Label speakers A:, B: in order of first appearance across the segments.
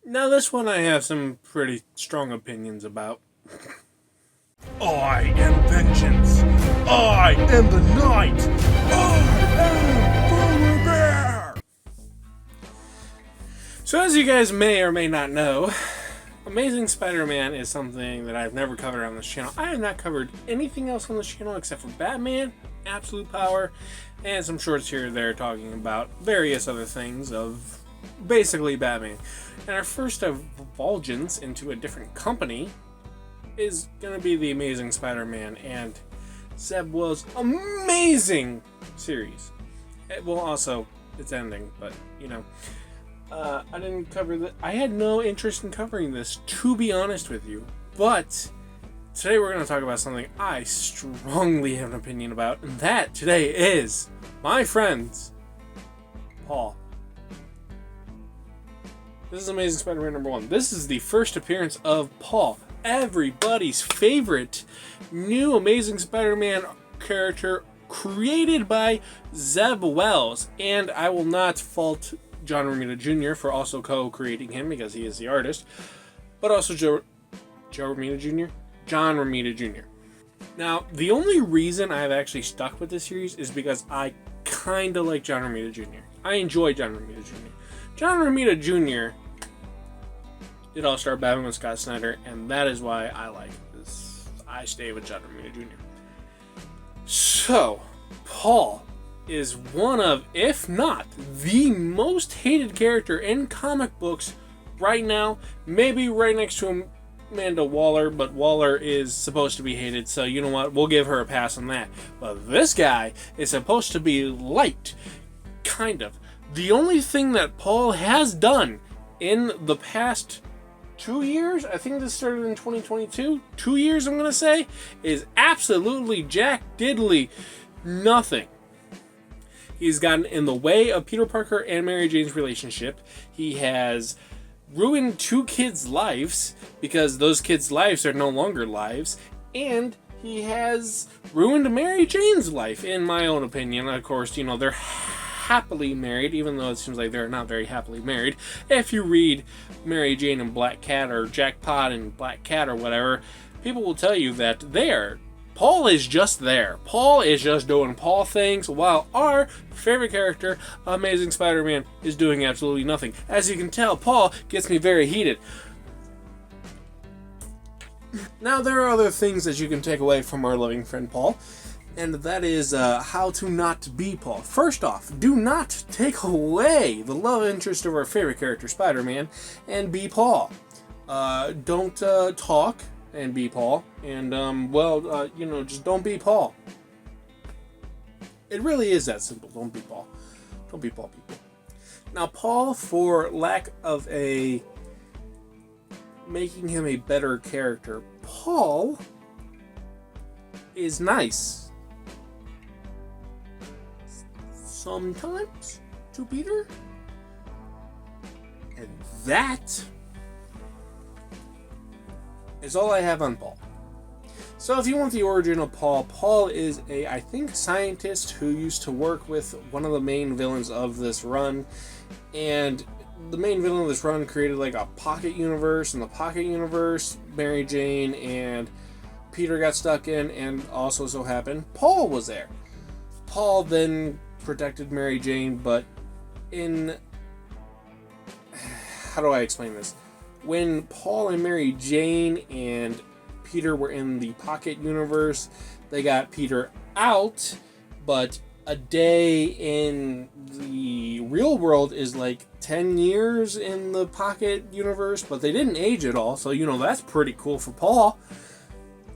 A: Now this one I have some pretty strong opinions about.
B: I am vengeance. I am the night. I am Polar Bear.
A: So as you guys may or may not know, Amazing Spider-Man is something that I've never covered on this channel. I have not covered anything else on this channel except for Batman, Absolute Power, and some shorts here or there talking about various other things of basically Batman. And our first divulgence into a different company is going to be the Amazing Spider-Man and Zeb Wells' amazing series. Well, also, it's ending, but, you know. I didn't cover that. I had no interest in covering this, to be honest with you. But today we're going to talk about something I strongly have an opinion about, and that today is, my friends, Paul. This is Amazing Spider-Man #1. This is the first appearance of Paul, everybody's favorite new Amazing Spider-Man character created by Zeb Wells. And I will not fault John Romita Jr. for also co-creating him because he is the artist, but also Joe Romita Jr.? John Romita Jr. Now, the only reason I've actually stuck with this series is because I kind of like John Romita Jr. I enjoy John Romita Jr. John Romita Jr. did All-Star Batman with Scott Snyder, and that is why I like this. I stay with John Romita Jr. So, Paul is one of, if not the most hated character in comic books right now. Maybe right next to Amanda Waller, but Waller is supposed to be hated, so you know what? We'll give her a pass on that. But this guy is supposed to be liked, kind of. The only thing that Paul has done in the past 2 years, I think this started in 2022, 2 years I'm going to say, is absolutely jack diddly nothing. He's gotten in the way of Peter Parker and Mary Jane's relationship. He has ruined 2 kids' lives because those kids' lives are no longer lives. And he has ruined Mary Jane's life, in my own opinion. Of course, you know, they're happily married, even though it seems like they're not very happily married. If you read Mary Jane and Black Cat, or Jackpot and Black Cat, or whatever, people will tell you that Paul is just there. Paul is just doing Paul things, while our favorite character, Amazing Spider-Man, is doing absolutely nothing. As you can tell, Paul gets me very heated. Now, there are other things that you can take away from our loving friend Paul, and that is how to not be Paul. First off, do not take away the love interest of our favorite character, Spider-Man, and be Paul. Don't talk and be Paul, and you know, just don't be Paul. It really is that simple. Don't be Paul. Don't be Paul, people. Now, Paul, for lack of making him a better character, Paul is nice sometimes to Peter, and that is all I have on Paul. So if you want the origin of Paul, Paul is I think, scientist who used to work with one of the main villains of this run. And the main villain of this run created like a pocket universe. In the pocket universe, Mary Jane and Peter got stuck in, and also so happened Paul was there. Paul then protected Mary Jane, but how do I explain this? When Paul and Mary Jane and Peter were in the pocket universe, they got Peter out, but a day in the real world is like 10 years in the pocket universe, but they didn't age at all, so you know, that's pretty cool for Paul.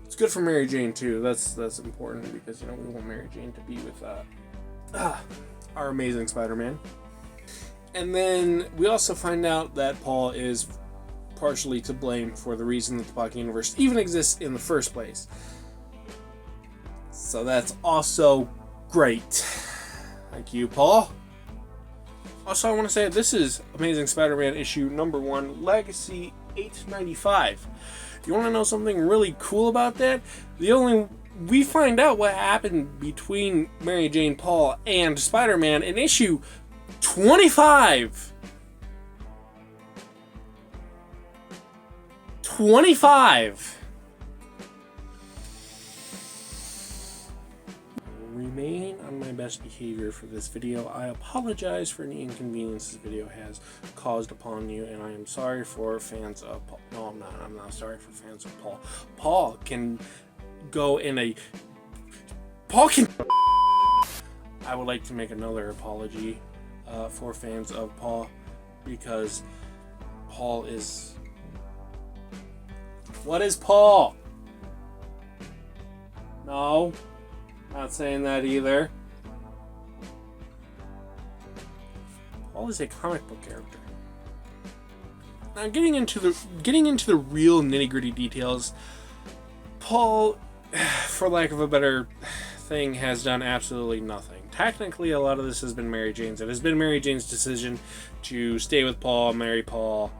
A: It's good for Mary Jane too. That's important, because you know, we want Mary Jane to be with our Amazing Spider-Man. And then we also find out that Paul is partially to blame for the reason that the pocket universe even exists in the first place. So that's also great. Thank you, Paul. Also, I want to say this is Amazing Spider-Man issue #1, Legacy 895. You want to know something really cool about that? We find out what happened between Mary Jane, Paul, and Spider-Man in issue 25. 25. Remain on my best behavior for this video. I apologize for any inconvenience this video has caused upon you, and I am sorry for fans of Paul. No, I'm not. I'm not sorry for fans of Paul. Paul can go in a... Paul can... I would like to make another apology for fans of Paul, because Paul is... What is Paul? No. Not saying that either. Paul is a comic book character. Now, getting into the real nitty-gritty details, Paul, for lack of a better thing, has done absolutely nothing. Technically, a lot of this has been Mary Jane's. It has been Mary Jane's decision to stay with Paul, marry Paul,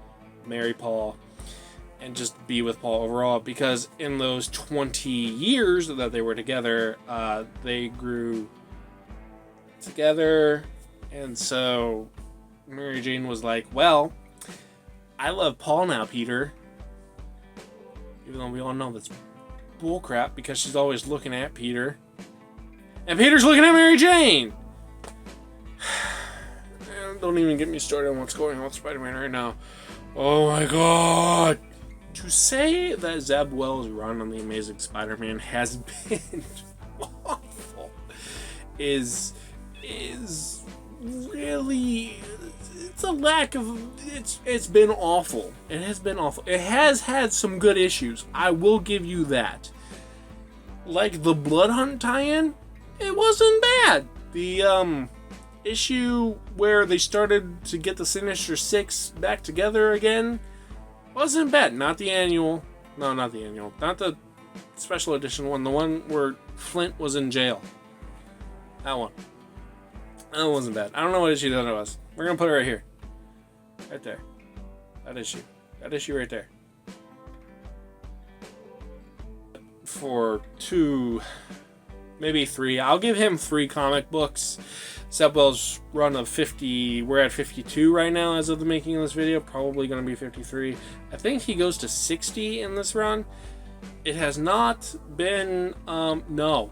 A: and just be with Paul overall, because in those 20 years that they were together, they grew together, and so Mary Jane was like, well, I love Paul now, Peter. Even though we all know that's bullcrap, because she's always looking at Peter. And Peter's looking at Mary Jane! And don't even get me started on what's going on with Spider-Man right now. Oh my god! To say that Zeb Wells' run on The Amazing Spider-Man has been awful is really... It's a lack of... It's been awful. It has been awful. It has had some good issues. I will give you that. Like the Blood Hunt tie-in, it wasn't bad. The issue where they started to get the Sinister Six back together again wasn't bad. Not the annual. No, not the annual. Not the special edition one. The one where Flint was in jail. That one. That one wasn't bad. I don't know what issue that was. We're going to put it right here. Right there. That issue. That issue right there. For 2, maybe 3. I'll give him 3 comic books. Zeb Wells' run of 50, we're at 52 right now as of the making of this video, probably going to be 53. I think he goes to 60 in this run. It has not been, no.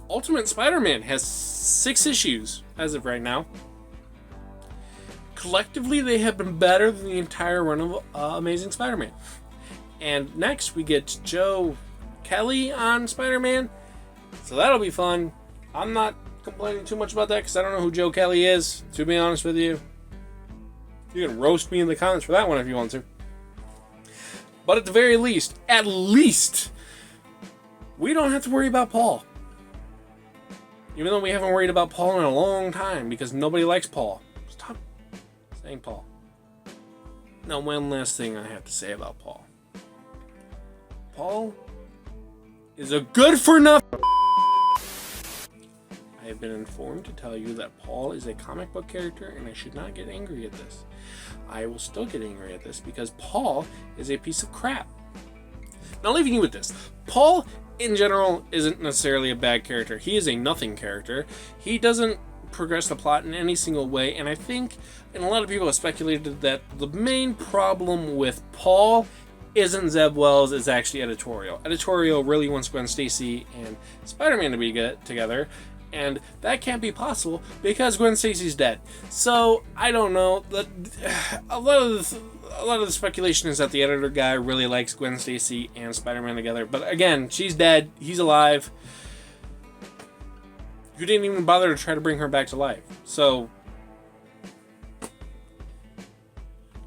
A: Ultimate Spider-Man has 6 issues as of right now. Collectively, they have been better than the entire run of Amazing Spider-Man. And next, we get Joe Kelly on Spider-Man, so that'll be fun. I'm not complaining too much about that because I don't know who Joe Kelly is, to be honest with you. You can roast me in the comments for that one if you want to. But at the very least, we don't have to worry about Paul. Even though we haven't worried about Paul in a long time because nobody likes Paul. Stop saying Paul. Now, one last thing I have to say about Paul. Paul is a good for nothing. I have been informed to tell you that Paul is a comic book character, and I should not get angry at this. I will still get angry at this because Paul is a piece of crap. Now, leaving you with this. Paul, in general, isn't necessarily a bad character. He is a nothing character. He doesn't progress the plot in any single way, and I think, and a lot of people have speculated that the main problem with Paul isn't Zeb Wells, it's actually Editorial. Editorial really wants Gwen Stacy and Spider-Man to be together, and that can't be possible because Gwen Stacy's dead. So I don't know. A lot of the speculation is that the editor guy really likes Gwen Stacy and Spider-Man together. But again, she's dead. He's alive. You didn't even bother to try to bring her back to life. So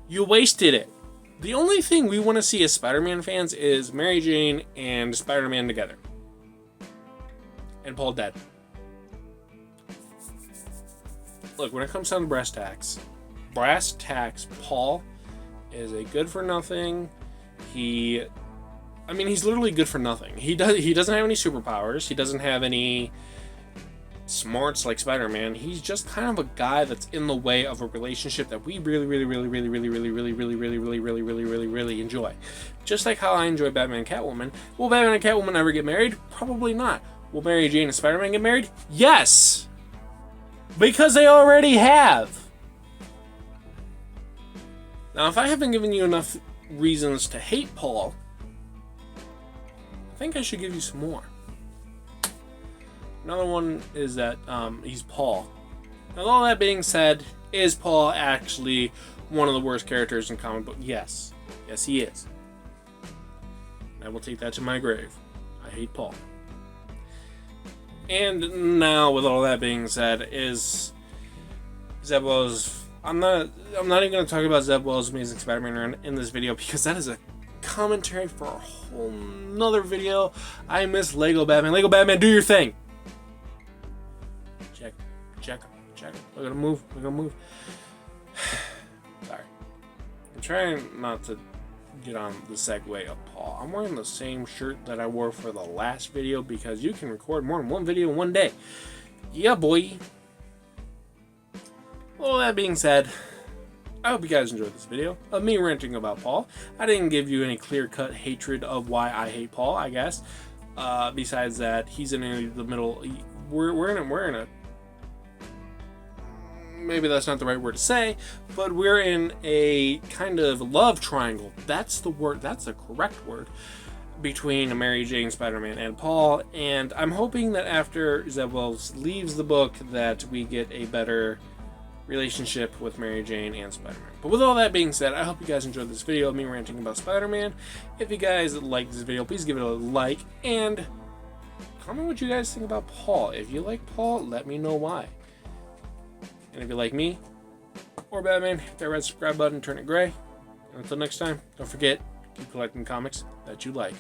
A: you wasted it. The only thing we want to see as Spider-Man fans is Mary Jane and Spider-Man together. And Paul dead. Look, when it comes down to brass tacks, Paul is a good for nothing. He's literally good for nothing. He doesn't have any superpowers. He doesn't have any smarts like Spider-Man. He's just kind of a guy that's in the way of a relationship that we really enjoy. Just like how I enjoy Batman and Catwoman. Will Batman and Catwoman ever get married? Probably not. Will Mary Jane and Spider-Man get married? Yes! Because they already have. Now, if I haven't given you enough reasons to hate Paul, I think I should give you some more. Another one is that he's Paul. Now, all that being said, is Paul actually one of the worst characters in comic book? Yes. Yes, he is. I will take that to my grave. I hate Paul. And now, with all that being said, is Zeb Wells. I'm not even going to talk about Zeb Wells' Amazing Spider-Man in this video, because that is a commentary for a whole nother video. I miss Lego Batman. Lego Batman, do your thing. Check. We're gonna move. Sorry. I'm trying not to get on the segue of Paul. I'm wearing the same shirt that I wore for the last video, because you can record more than one video in one day. Yeah, boy. Well, that being said, I hope you guys enjoyed this video of me ranting about Paul. I didn't give you any clear-cut hatred of why I hate Paul, I guess. Besides that, he's in the middle. We're in a maybe that's not the right word to say, but we're in a kind of love triangle. That's the word. That's the correct word, between Mary Jane, Spider-Man, and Paul. And I'm hoping that after Zeb Wells leaves the book, that we get a better relationship with Mary Jane and Spider-Man. But with all that being said, I hope you guys enjoyed this video of me ranting about Spider-Man. If you guys like this video, please give it a like and comment what you guys think about Paul. If you like Paul, let me know why. And if you like me or Batman, hit that red subscribe button, turn it gray. And until next time, don't forget, keep collecting comics that you like.